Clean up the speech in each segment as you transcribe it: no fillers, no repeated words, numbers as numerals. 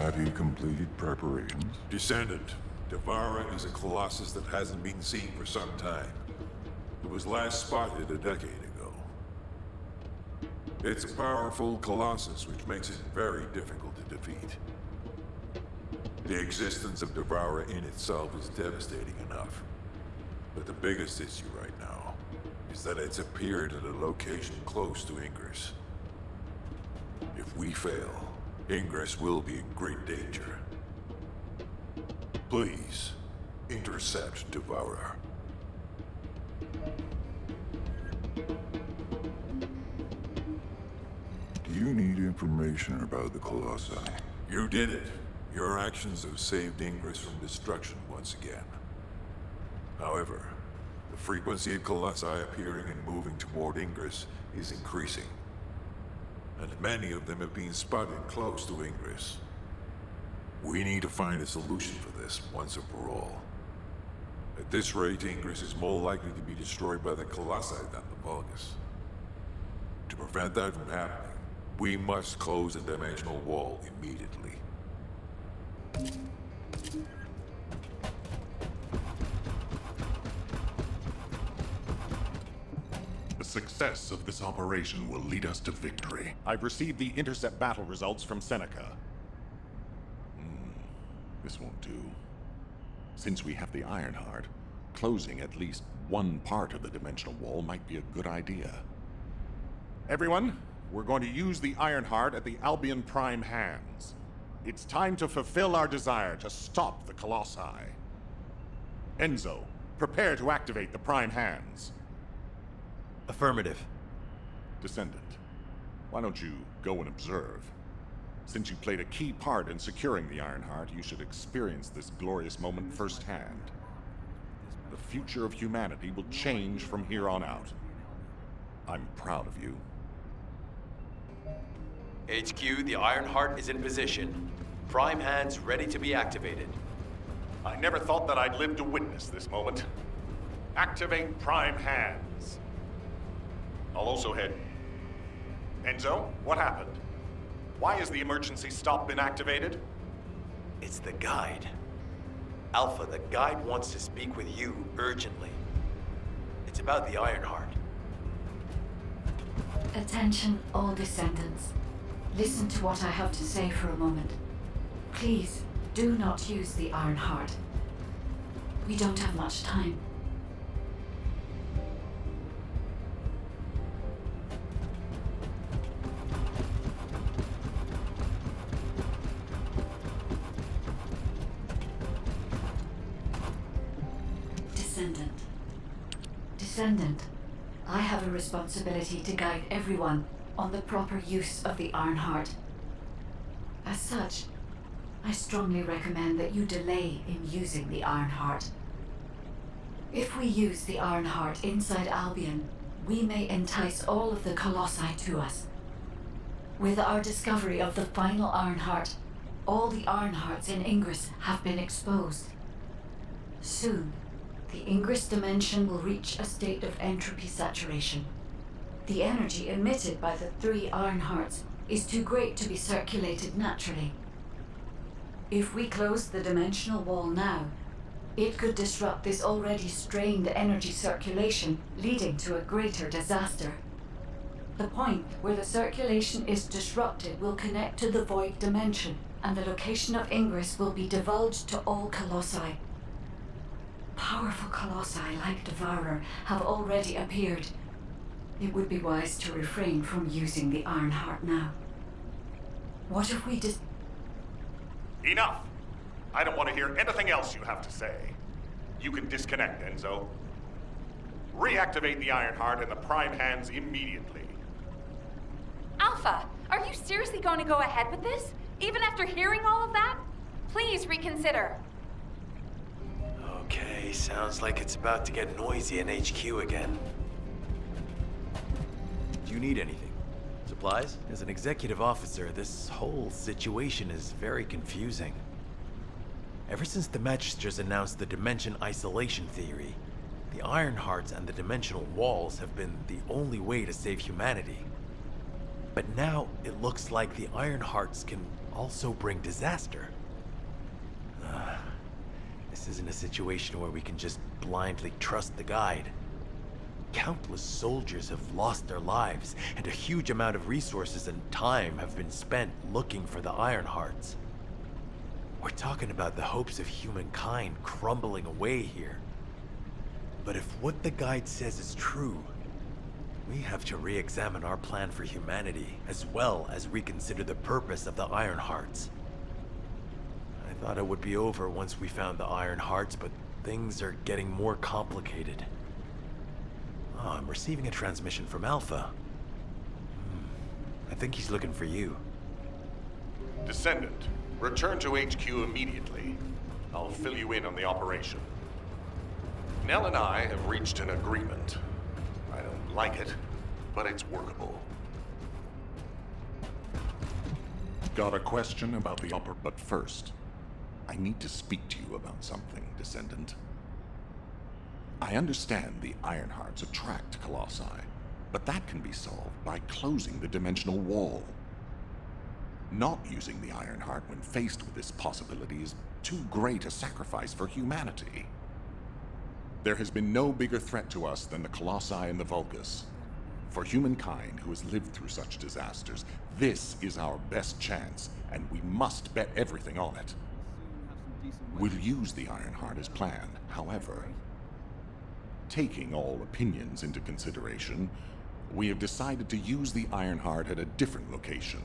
Have you completed preparations? Descendant. Devourer is a colossus that hasn't been seen for some time. It was last spotted a decade ago. It's a powerful colossus, which makes it very difficult to defeat. The existence of Devourer in itself is devastating enough. But the biggest issue right now is that it's appeared at a location close to Ingress. If we fail, Ingress will be in great danger. Please, intercept Devourer. Do you need information about the Colossi? You did it. Your actions have saved Ingress from destruction once again. However, the frequency of Colossi appearing and moving toward Ingress is increasing. And many of them have been spotted close to Ingress. We need to find a solution for this once and for all. At this rate, Ingress is more likely to be destroyed by the Colossi than the Vulgus. To prevent that from happening, we must close the dimensional wall immediately. The success of this operation will lead us to victory. I've received the intercept battle results from Seneca. This won't do. Since we have the Ironheart, closing at least one part of the dimensional wall might be a good idea. Everyone, we're going to use the Ironheart at the Albion Prime hands. It's time to fulfill our desire to stop the Colossi. Enzo, prepare to activate the Prime hands. Affirmative. Descendant, why don't you go and observe? Since you played a key part in securing the Ironheart, you should experience this glorious moment firsthand. The future of humanity will change from here on out. I'm proud of you. HQ, the Ironheart is in position. Prime hands ready to be activated. I never thought that I'd live to witness this moment. Activate Prime hands. I'll also head. Enzo, what happened? Why has the emergency stop been activated? It's the guide. Alpha, the guide wants to speak with you urgently. It's about the Ironheart. Attention, all Descendants. Listen to what I have to say for a moment. Please, do not use the Ironheart. We don't have much time. Descendant, I have a responsibility to guide everyone on the proper use of the Ironheart. As such, I strongly recommend that you delay in using the Ironheart. If we use the Ironheart inside Albion, we may entice all of the Colossi to us. With our discovery of the final Ironheart, all the Ironhearts in Ingress have been exposed. Soon, the Ingress dimension will reach a state of entropy saturation. The energy emitted by the 3 Ironhearts is too great to be circulated naturally. If we close the dimensional wall now, it could disrupt this already strained energy circulation, leading to a greater disaster. The point where the circulation is disrupted will connect to the void dimension, and the location of Ingress will be divulged to all Colossi. Powerful Colossi like Devourer have already appeared. It would be wise to refrain from using the Ironheart now. What if we Enough! I don't want to hear anything else you have to say. You can disconnect, Enzo. Reactivate the Ironheart in the Prime hands immediately. Alpha, are you seriously going to go ahead with this? Even after hearing all of that? Please reconsider. Okay, sounds like it's about to get noisy in HQ again. Do you need anything? Supplies? As an executive officer, this whole situation is very confusing. Ever since the Magisters announced the dimension isolation theory, the Ironhearts and the dimensional walls have been the only way to save humanity. But now it looks like the Ironhearts can also bring disaster. This isn't a situation where we can just blindly trust the guide. Countless soldiers have lost their lives, and a huge amount of resources and time have been spent looking for the Ironhearts. We're talking about the hopes of humankind crumbling away here. But if what the guide says is true, we have to re-examine our plan for humanity, as well as reconsider the purpose of the Ironhearts. I thought it would be over once we found the Ironhearts, but things are getting more complicated. Oh, I'm receiving a transmission from Alpha. I think he's looking for you. Descendant, return to HQ immediately. I'll fill you in on the operation. Nell and I have reached an agreement. I don't like it, but it's workable. Got a question about the upper, but first, I need to speak to you about something, Descendant. I understand the Ironhearts attract Colossi, but that can be solved by closing the dimensional wall. Not using the Ironheart when faced with this possibility is too great a sacrifice for humanity. There has been no bigger threat to us than the Colossi and the Vulgus. For humankind who has lived through such disasters, this is our best chance, and we must bet everything on it. We'll use the Ironheart as planned, however. Taking all opinions into consideration, we have decided to use the Ironheart at a different location,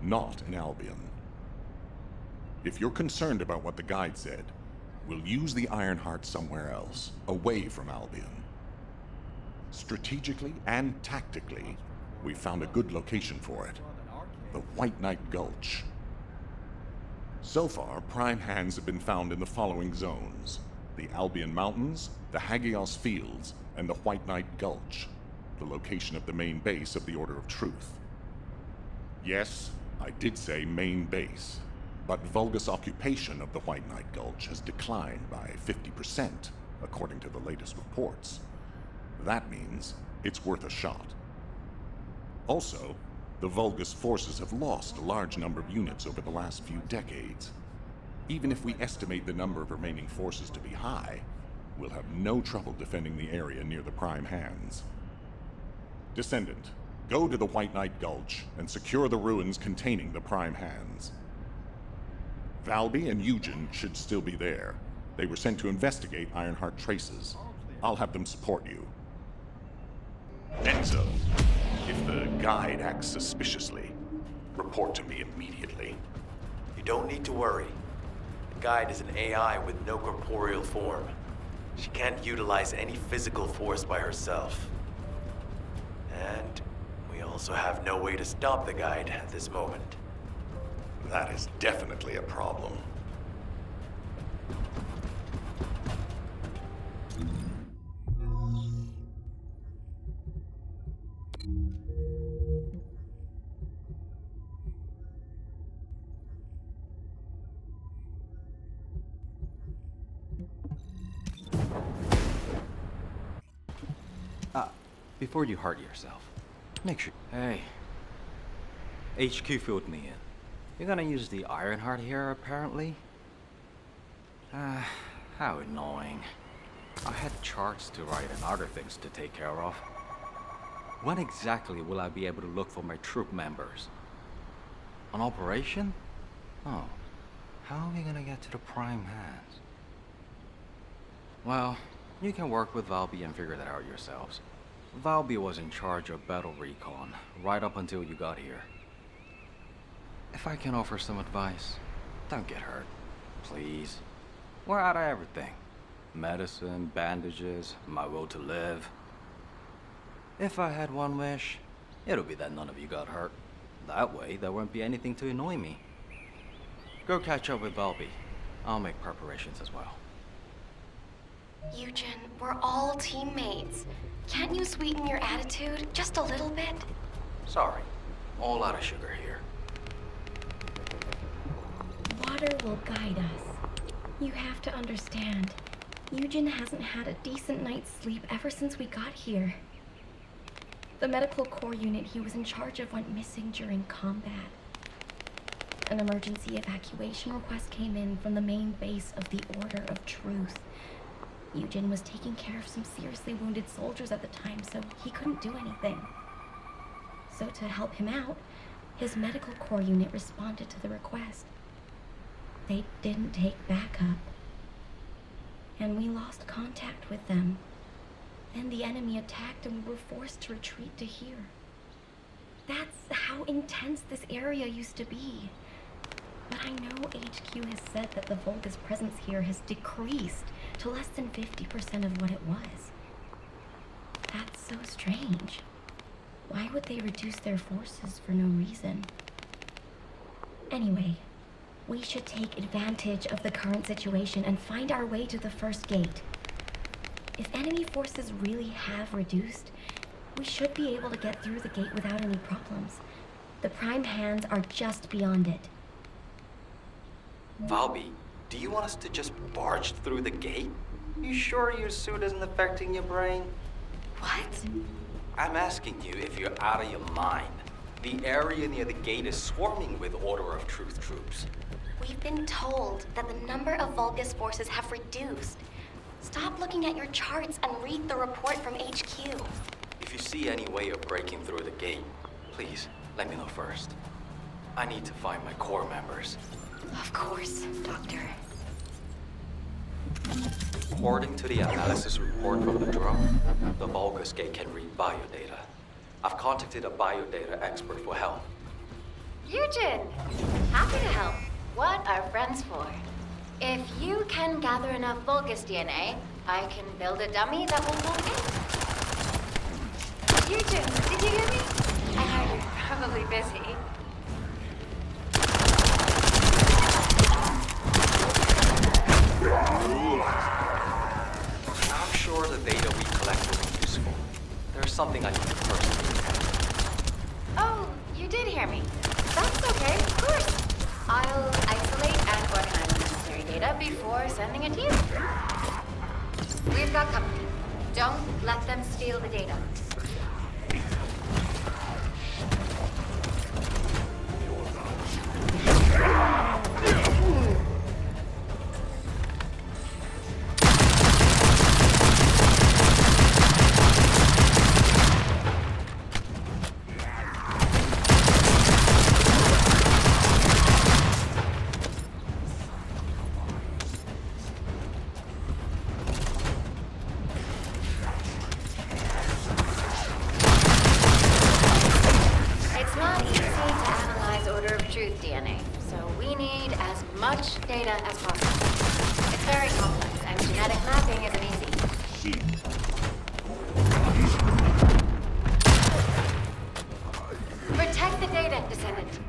not in Albion. If you're concerned about what the guide said, we'll use the Ironheart somewhere else, away from Albion. Strategically and tactically, we found a good location for it. The White Knight Gulch. So far, prime hands have been found in the following zones: the Albion Mountains, the Hagios Fields, and the White Knight Gulch, the location of the main base of the Order of Truth. Yes, I did say main base, but Vulgus occupation of the White Knight Gulch has declined by 50%, according to the latest reports. That means it's worth a shot. Also, the Vulgus forces have lost a large number of units over the last few decades. Even if we estimate the number of remaining forces to be high, we'll have no trouble defending the area near the prime hands. Descendant, go to the White Knight Gulch and secure the ruins containing the prime hands. Valby and Eugen should still be there. They were sent to investigate Ironheart traces. I'll have them support you. Enzo, if the guide acts suspiciously, report to me immediately. You don't need to worry. The guide is an AI with no corporeal form. She can't utilize any physical force by herself. And we also have no way to stop the guide at this moment. That is definitely a problem. Before you hurt yourself, make sure... Hey. HQ filled me in. You're gonna use the Ironheart here, apparently? How annoying. I had charts to write and other things to take care of. When exactly will I be able to look for my troop members? An operation? Oh. How are we gonna get to the prime hands? Well, you can work with Valby and figure that out yourselves. Valby was in charge of battle recon, right up until you got here. If I can offer some advice, don't get hurt, please. We're out of everything. Medicine, bandages, my will to live. If I had one wish, it'll be that none of you got hurt. That way, there won't be anything to annoy me. Go catch up with Valby. I'll make preparations as well. Eugen, we're all teammates. Can't you sweeten your attitude just a little bit? Sorry, all out of sugar here. Water will guide us. You have to understand, Eugen hasn't had a decent night's sleep ever since we got here. The medical corps unit he was in charge of went missing during combat. an emergency evacuation request came in from the main base of the Order of Truth. Eugen was taking care of some seriously wounded soldiers at the time, so he couldn't do anything. So to help him out, his medical corps unit responded to the request. They didn't take backup, and we lost contact with them. Then the enemy attacked and we were forced to retreat to here. That's how intense this area used to be. But I know HQ has said that the Vulgus presence here has decreased to less than 50% of what it was. That's so strange. Why would they reduce their forces for no reason? Anyway, we should take advantage of the current situation and find our way to the first gate. If enemy forces really have reduced, we should be able to get through the gate without any problems. The Prime Hands are just beyond it. Valby, do you want us to just barge through the gate? You sure your suit isn't affecting your brain? What? I'm asking you if you're out of your mind. The area near the gate is swarming with Order of Truth troops. We've been told that the number of Vulgus forces have reduced. Stop looking at your charts and read the report from HQ. If you see any way of breaking through the gate, please let me know first. I need to find my corps members. Of course, Doctor. According to the analysis report from the drone, the Vulgus gate can read biodata. I've contacted a biodata expert for help. Eugen! Happy to help. What are friends for? If you can gather enough Vulgus DNA, I can build a dummy that will hold it. Eugen, did you hear me? I know you're probably busy. I'm sure the data we collect will be useful. There's something I need to personally. Oh, you did hear me. That's okay, of course. I'll isolate and organize the necessary data before sending it to you. We've got company. Don't let them steal the data. Protect the data, Descendant.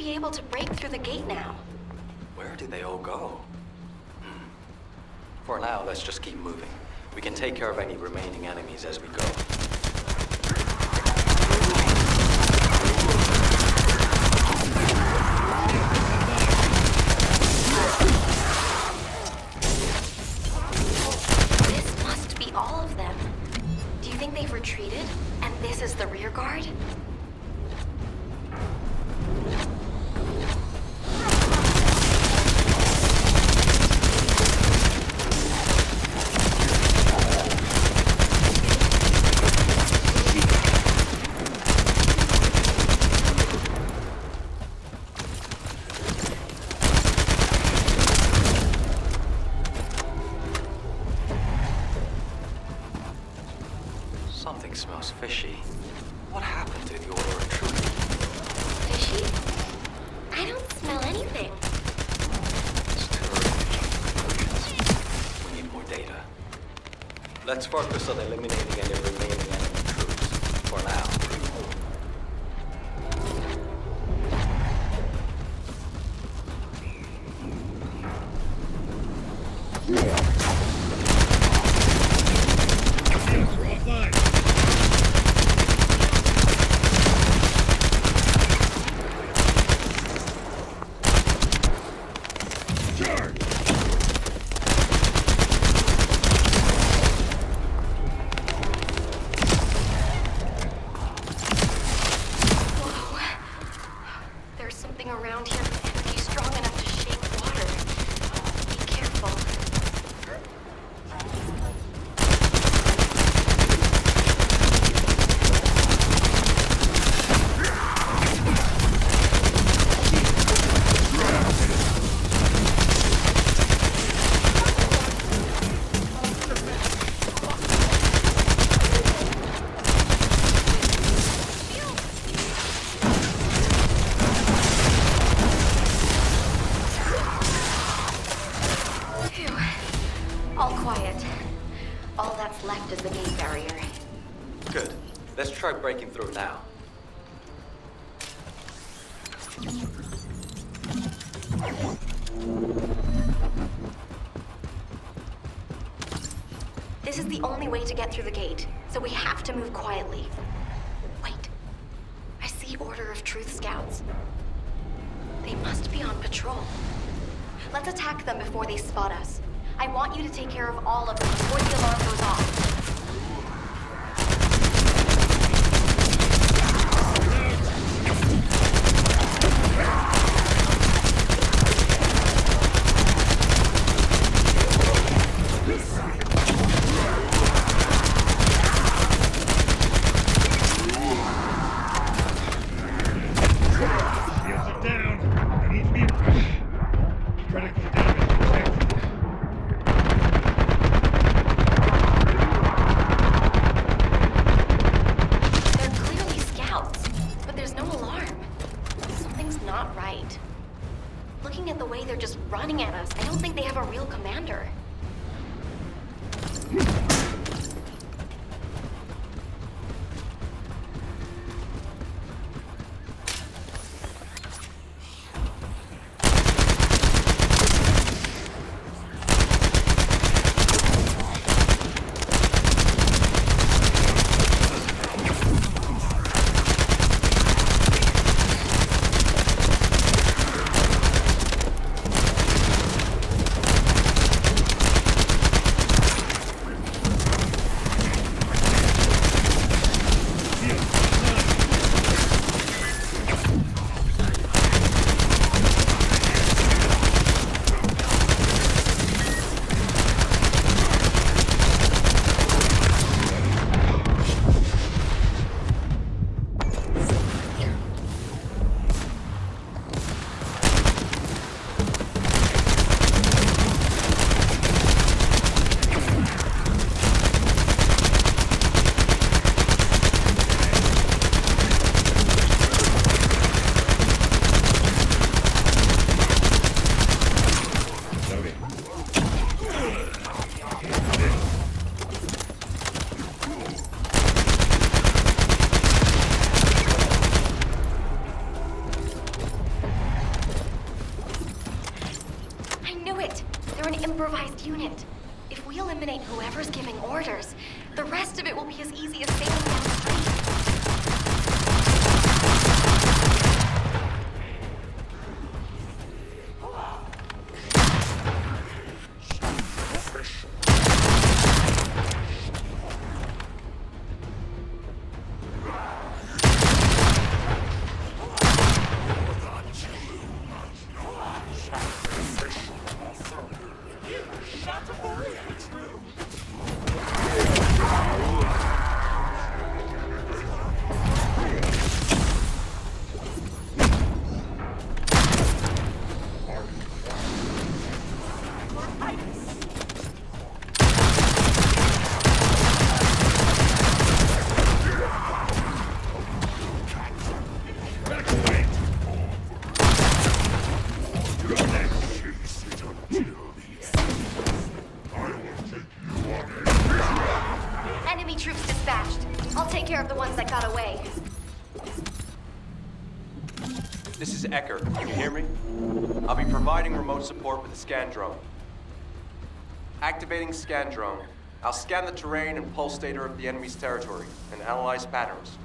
Able to break through the gate now. Where did they all go? For now, let's just keep moving. We can can take care of any remaining enemies as we go. This must be all of them. Do you think they've retreated? And this is the rear guard? Something smells fishy. What happened to the Order of Truth? Fishy? I don't smell anything. It's too early to jump to conclusions. We need more data. Let's focus on eliminating any remaining enemy troops. For now. There's something around here that can be strong enough to shake water. Be careful. Phew. All quiet. All that's left is the gate barrier. Good. Let's try breaking through now. This is the only way to get through the gate, so we have to move quietly. Wait. I see Order of Truth scouts. They must be on patrol. Let's attack them before they spot us. I want you to take care of all of them before the alarm goes off. Shields are down. I need to be critical damage detected. following orders. The rest of it will be as easy as sailing downstream. Enemy troops dispatched. I'll take care of the ones that got away. This is Ecker. Can you hear me? I'll be providing remote support with the scan drone. Activating scan drone. I'll scan the terrain and pulse data of the enemy's territory and analyze patterns.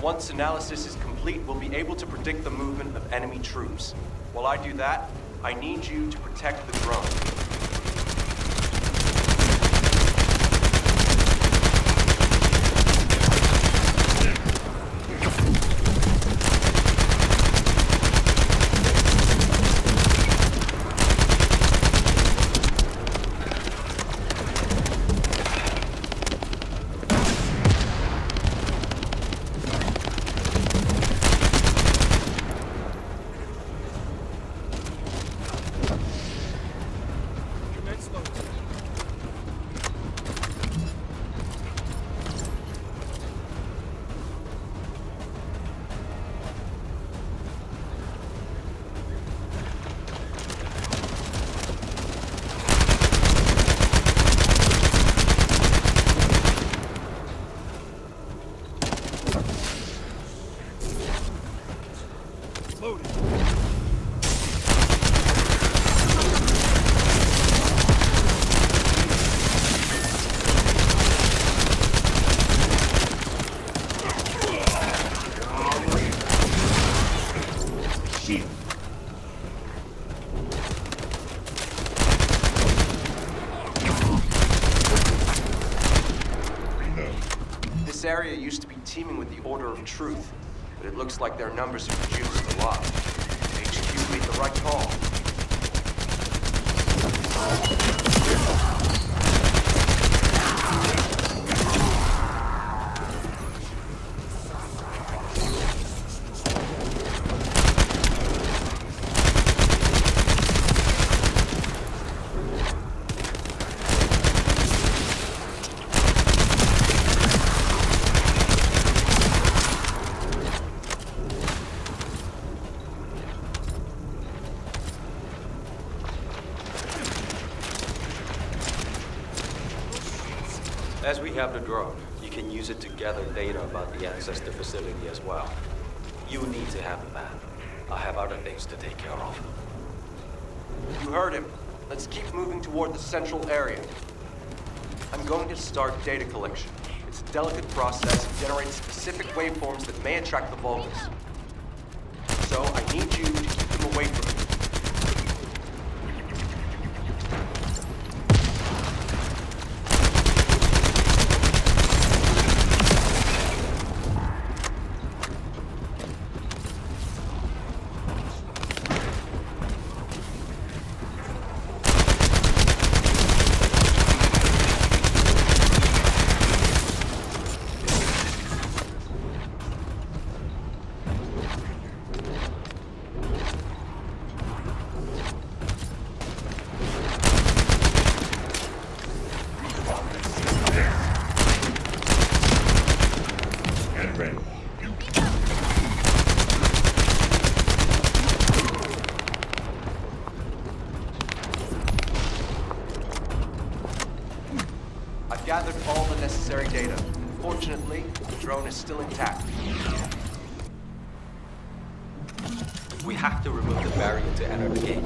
Once analysis is complete, we'll be able to predict the movement of enemy troops. While I do that, I need you to protect the drone. This area used to be teeming with the Order of Truth, but it looks like their numbers have reduced a lot. HQ made the right call. As we have the drone, you can use it to gather data about the ancestor facility as well. You need to have the map. I have other things to take care of. You heard him. Let's keep moving toward the central area. I'm going to start data collection. It's a delicate process and generates specific waveforms that may attract the Vulgus. So I need you to keep them away from me. Gathered all the necessary data. Fortunately, the drone is still intact. We have to remove the barrier to enter the gate.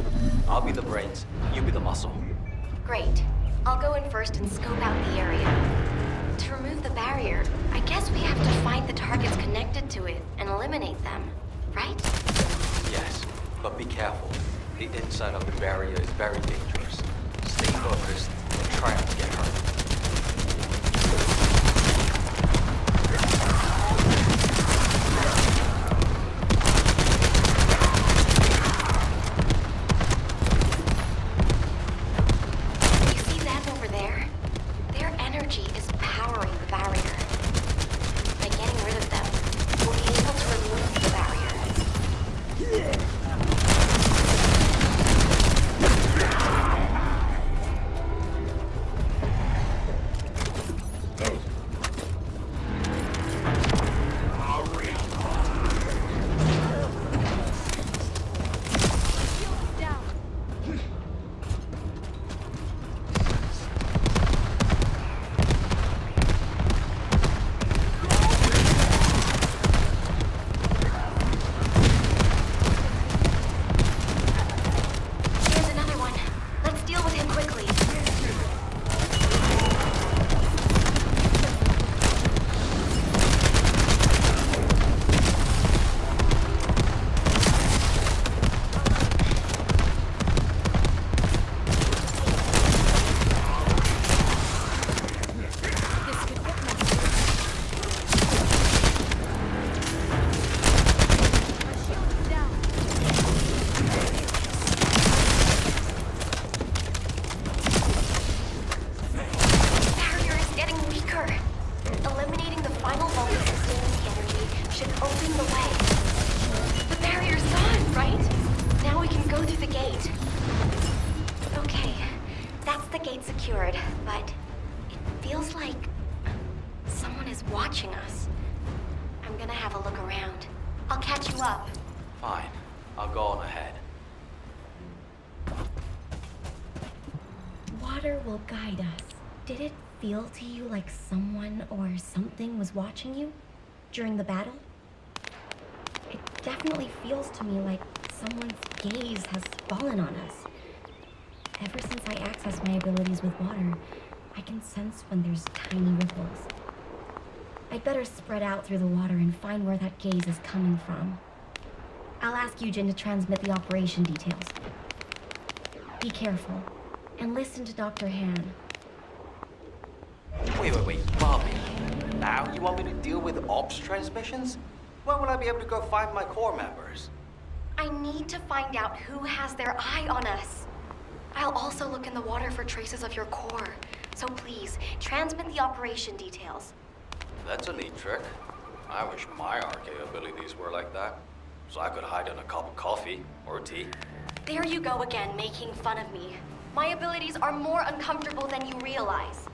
I'll be the brains, you be the muscle. Great. I'll go in first and scope out the area. To remove the barrier, I guess we have to find the targets connected to it and eliminate them, right? Yes, but be careful. The inside of the barrier is very dangerous. Stay focused and try not to get hurt. Secured, but it feels like someone is watching us. I'm gonna have a look around. I'll catch you up. Fine. I'll go on ahead. Water will guide us. Did it feel to you like someone or something was watching you during the battle? It definitely feels to me like someone's gaze has fallen on us. Ever since I access my abilities with water, I can sense when there's tiny ripples. I'd better spread out through the water and find where that gaze is coming from. I'll ask Eugen to transmit the operation details. Be careful, and listen to Dr. Han. Wait, Bobby. Now you want me to deal with ops transmissions? When will I be able to go find my core members? I need to find out who has their eye on us. I'll also look in the water for traces of your core. So please, transmit the operation details. That's a neat trick. I wish my arcade abilities were like that. So I could hide in a cup of coffee or tea. There you go again, making fun of me. My abilities are more uncomfortable than you realize.